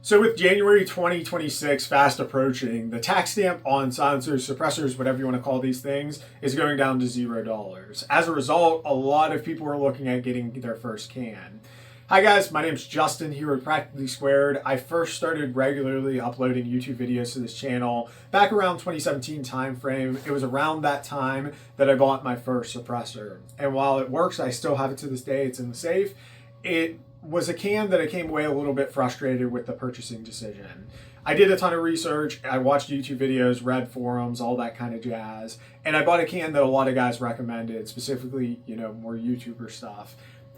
So with January 2026 fast approaching, the tax stamp on silencers, suppressors, whatever you want to call these things, is going down to $0. As a result, a lot of people are looking at getting their first can. Hi guys, my name's Justin here with Practically Squared. I first started regularly uploading YouTube videos to this channel back around 2017 timeframe. It was around that time that I bought my first suppressor. And while it works, I still have it to this day. It's in the safe. It was a can that I came away a little bit frustrated with the purchasing decision. I did a ton of research, I watched YouTube videos, read forums, all that kind of jazz, and I bought a can that a lot of guys recommended, specifically, more YouTuber stuff.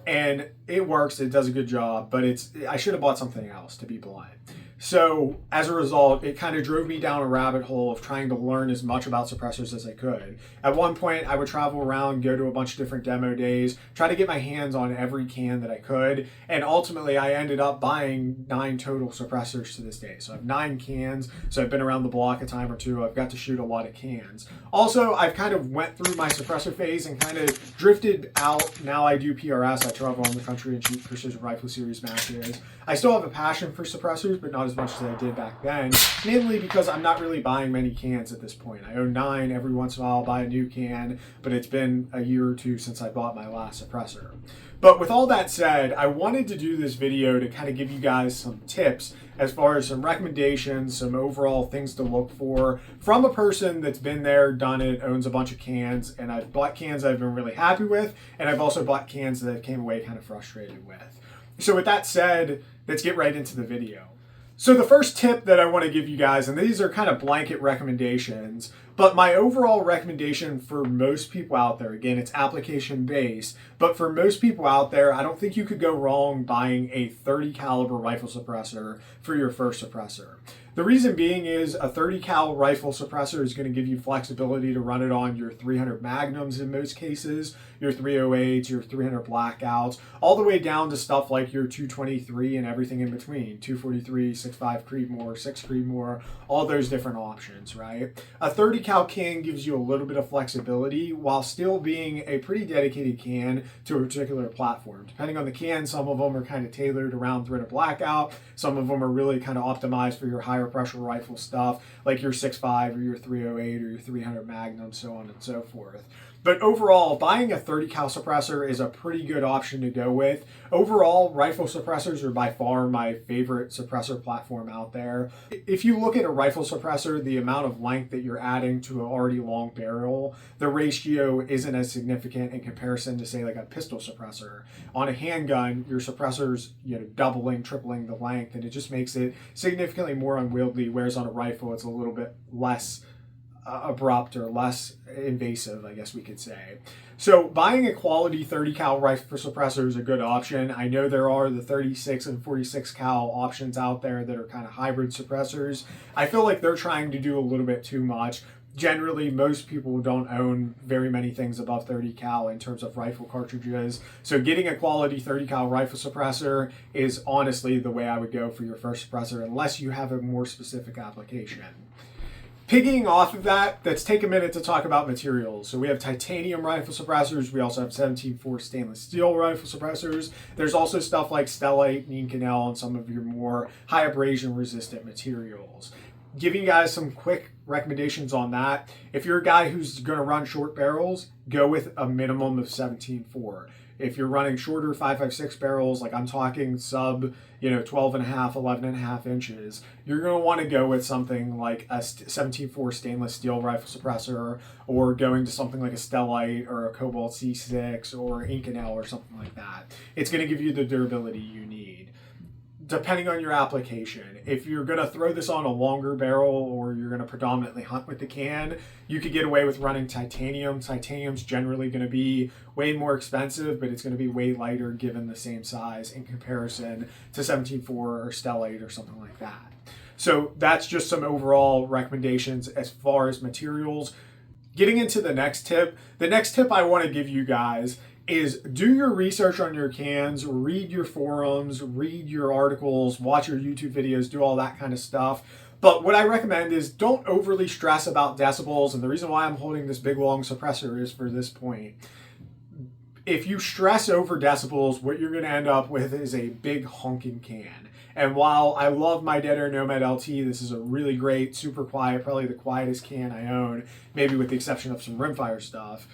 And it works, it does a good job, but I should have bought something else, to be blunt. So as a result, it kind of drove me down a rabbit hole of trying to learn as much about suppressors as I could. At one point, I would travel around, go to a bunch of different demo days, try to get my hands on every can that I could, and ultimately I ended up buying 9 total suppressors to this day. So I have 9 cans, so I've been around the block a time or two. I've got to shoot a lot of cans. Also, I've kind of went through my suppressor phase and kind of drifted out. Now I do PRS. I travel around the country and shoot Precision Rifle Series matches. I still have a passion for suppressors, but not as much as I did back then, mainly because I'm not really buying many cans at this point. I own 9. Every once in a while I'll buy a new can, but it's been a year or two since I bought my last suppressor. But with all that said, I wanted to do this video to kind of give you guys some tips as far as some recommendations, some overall things to look for from a person that's been there, done it, owns a bunch of cans, and I've bought cans I've been really happy with, and I've also bought cans that I came away kind of frustrated with. So with that said, let's get right into the video. So the first tip that I want to give you guys, and these are kind of blanket recommendations, but my overall recommendation for most people out there, again, it's application based, but for most people out there, I don't think you could go wrong buying a 30 caliber rifle suppressor for your first suppressor. The reason being is a 30 cal rifle suppressor is going to give you flexibility to run it on your 300 Magnums in most cases, your 308s, your 300 Blackouts, all the way down to stuff like your 223 and everything in between, 243, 6.5 Creedmoor, 6 Creedmoor, all those different options, right? A 30 cal can gives you a little bit of flexibility while still being a pretty dedicated can to a particular platform. Depending on the can, some of them are kind of tailored around 300 Blackout, some of them are really kind of optimized for your higher pressure rifle stuff, like your 6.5 or your 308 or your 300 Magnum, so on and so forth. But overall, buying a 30 cal suppressor is a pretty good option to go with. Overall, rifle suppressors are by far my favorite suppressor platform out there. If you look at a rifle suppressor, the amount of length that you're adding to an already long barrel, the ratio isn't as significant in comparison to, say, like a pistol suppressor. On a handgun, your suppressor's doubling, tripling the length, and it just makes it significantly more unwieldy, whereas on a rifle, it's a little bit less abrupt or less invasive, I guess we could say. So buying a quality 30 cal rifle suppressor is a good option. I know there are the 36 and 46 cal options out there that are kind of hybrid suppressors. I feel like they're trying to do a little bit too much. Generally, most people don't own very many things above 30 cal in terms of rifle cartridges. So getting a quality 30 cal rifle suppressor is honestly the way I would go for your first suppressor, unless you have a more specific application. Piggying off of that, let's take a minute to talk about materials. So we have titanium rifle suppressors. We also have 17.4 stainless steel rifle suppressors. There's also stuff like stellite, Inconel, and some of your more high abrasion resistant materials. Giving you guys some quick recommendations on that. If you're a guy who's going to run short barrels, go with a minimum of 17.4. If you're running shorter 5.56 barrels, like I'm talking sub, 12 and a half, 11 and a half inches, you're going to want to go with something like a 17.4 stainless steel rifle suppressor, or going to something like a stellite or a Cobalt C6 or Inconel or something like that. It's going to give you the durability you need. Depending on your application, if you're going to throw this on a longer barrel or you're going to predominantly hunt with the can, you could get away with running titanium. Titanium's generally going to be way more expensive, but it's going to be way lighter given the same size in comparison to 17.4 or stellite or something like that. So that's just some overall recommendations as far as materials. Getting into the next tip I want to give you guys is do your research on your cans, read your forums, read your articles, watch your YouTube videos, do all that kind of stuff. But what I recommend is don't overly stress about decibels, and the reason why I'm holding this big long suppressor is for this point. If you stress over decibels, what you're going to end up with is a big honking can. And while I love my Dead Air Nomad LT, this is a really great, super quiet, probably the quietest can I own, maybe with the exception of some rimfire stuff.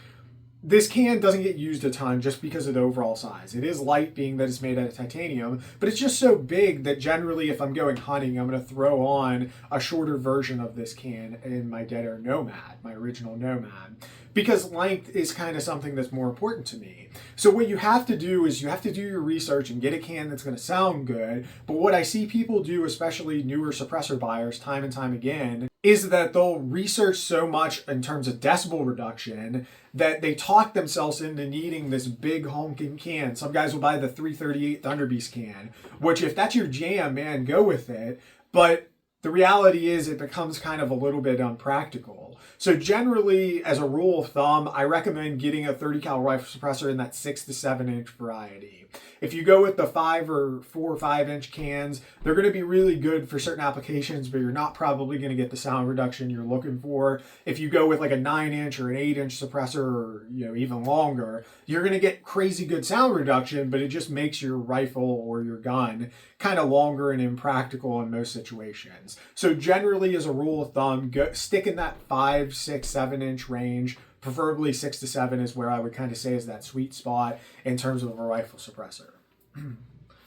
This can doesn't get used a ton just because of the overall size. It is light, being that it's made out of titanium, but it's just so big that generally if I'm going hunting, I'm going to throw on a shorter version of this can in my Dead Air Nomad, my original Nomad, because length is kind of something that's more important to me. So what you have to do is you have to do your research and get a can that's going to sound good. But what I see people do, especially newer suppressor buyers, time and time again, is that they'll research so much in terms of decibel reduction that they talk themselves into needing this big honking can. Some guys will buy the 338 Thunder Beast can, which if that's your jam, man, go with it. But the reality is it becomes kind of a little bit unpractical. So generally, as a rule of thumb, I recommend getting a 30 cal rifle suppressor in that 6 to 7 inch variety. If you go with the 4 or 5 inch cans, they're going to be really good for certain applications, but you're not probably going to get the sound reduction you're looking for. If you go with like a 9 inch or an 8 inch suppressor, or even longer, you're going to get crazy good sound reduction, but it just makes your rifle or your gun kind of longer and impractical in most situations. So generally, as a rule of thumb, stick in that 5, 6, 7 inch range. Preferably 6 to 7 is where I would kind of say is that sweet spot in terms of a rifle suppressor.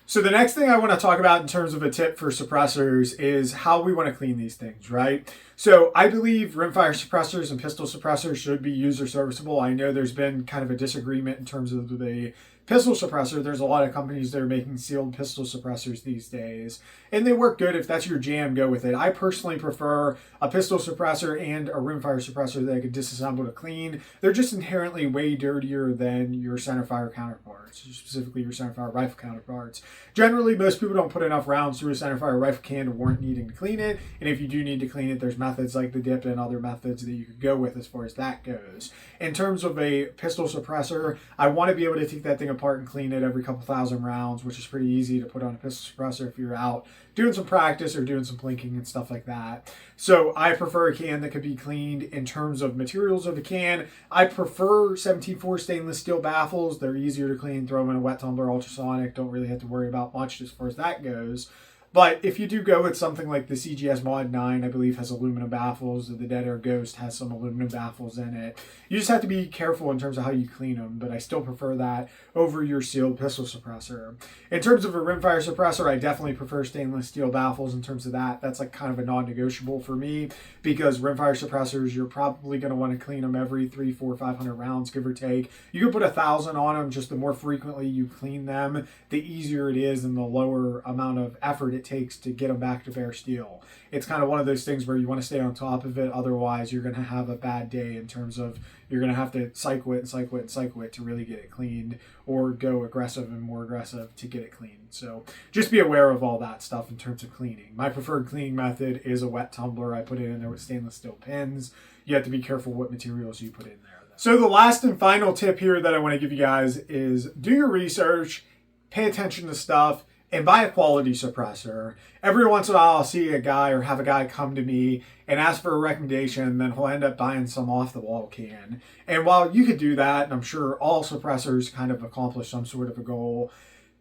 So the next thing I want to talk about in terms of a tip for suppressors is how we want to clean these things, right? So I believe rimfire suppressors and pistol suppressors should be user serviceable. I know there's been kind of a disagreement in terms of the pistol suppressor. There's a lot of companies that are making sealed pistol suppressors these days, and they work good. If that's your jam, go with it. I personally prefer a pistol suppressor and a rimfire suppressor that I could disassemble to clean. They're just inherently way dirtier than your centerfire counterparts, specifically your centerfire rifle counterparts. Generally, most people don't put enough rounds through a centerfire rifle can to warrant needing to clean it, and if you do need to clean it, there's methods like the dip and other methods that you could go with as far as that goes. In terms of a pistol suppressor, I want to be able to take that thing apart and clean it every couple thousand rounds, which is pretty easy to put on a pistol suppressor if you're out doing some practice or doing some plinking and stuff like that. So I prefer a can that could be cleaned. In terms of materials of a can, I prefer 17.4 stainless steel baffles. They're easier to clean, throw them in a wet tumbler, ultrasonic, don't really have to worry about much as far as that goes. But if you do go with something like the CGS Mod 9, I believe has aluminum baffles, the Dead Air Ghost has some aluminum baffles in it. You just have to be careful in terms of how you clean them, but I still prefer that over your sealed pistol suppressor. In terms of a rimfire suppressor, I definitely prefer stainless steel baffles in terms of that. That's like kind of a non-negotiable for me, because rimfire suppressors, you're probably going to want to clean them every 300, 400, 500 rounds, give or take. You can put 1,000 on them. Just the more frequently you clean them, the easier it is and the lower amount of effort it takes to get them back to bare steel. It's kind of one of those things where you want to stay on top of it. Otherwise, you're going to have a bad day in terms of you're going to have to cycle it and cycle it and cycle it to really get it cleaned, or go aggressive and more aggressive to get it cleaned. So just be aware of all that stuff in terms of cleaning. My preferred cleaning method is a wet tumbler. I put it in there with stainless steel pins. You have to be careful what materials you put in there, though. So the last and final tip here that I want to give you guys is do your research, pay attention to stuff, and buy a quality suppressor. Every once in a while, I'll see a guy or have a guy come to me and ask for a recommendation, and then he'll end up buying some off-the-wall can. And while you could do that, and I'm sure all suppressors kind of accomplish some sort of a goal,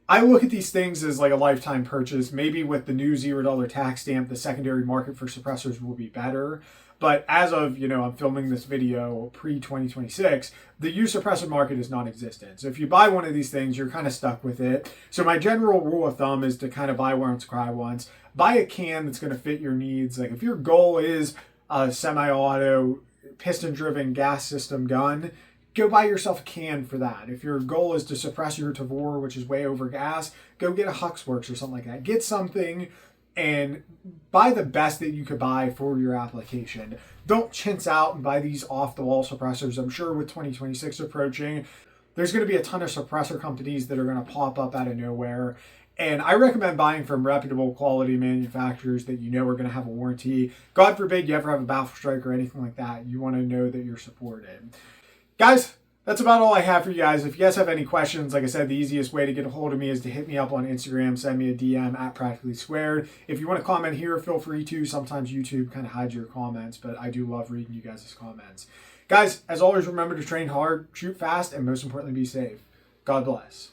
I look at these things as like a lifetime purchase. Maybe with the new $0 tax stamp, the secondary market for suppressors will be better. But as of, I'm filming this video pre-2026, the used suppressor market is non-existent. So if you buy one of these things, you're kind of stuck with it. So my general rule of thumb is to kind of buy once, cry once. Buy a can that's going to fit your needs. Like if your goal is a semi-auto, piston-driven gas system gun, go buy yourself a can for that. If your goal is to suppress your Tavor, which is way over gas, go get a Huxworks or something like that. Get something and buy the best that you could buy for your application. Don't chintz out and buy these off-the-wall suppressors. I'm sure with 2026 approaching, there's going to be a ton of suppressor companies that are going to pop up out of nowhere. And I recommend buying from reputable quality manufacturers that you know are going to have a warranty. God forbid you ever have a baffle strike or anything like that. You want to know that you're supported. Guys, that's about all I have for you guys. If you guys have any questions, like I said, the easiest way to get a hold of me is to hit me up on Instagram, send me a DM at Practically Squared. If you want to comment here, feel free to. Sometimes YouTube kind of hides your comments, but I do love reading you guys' comments. Guys, as always, remember to train hard, shoot fast, and most importantly, be safe. God bless.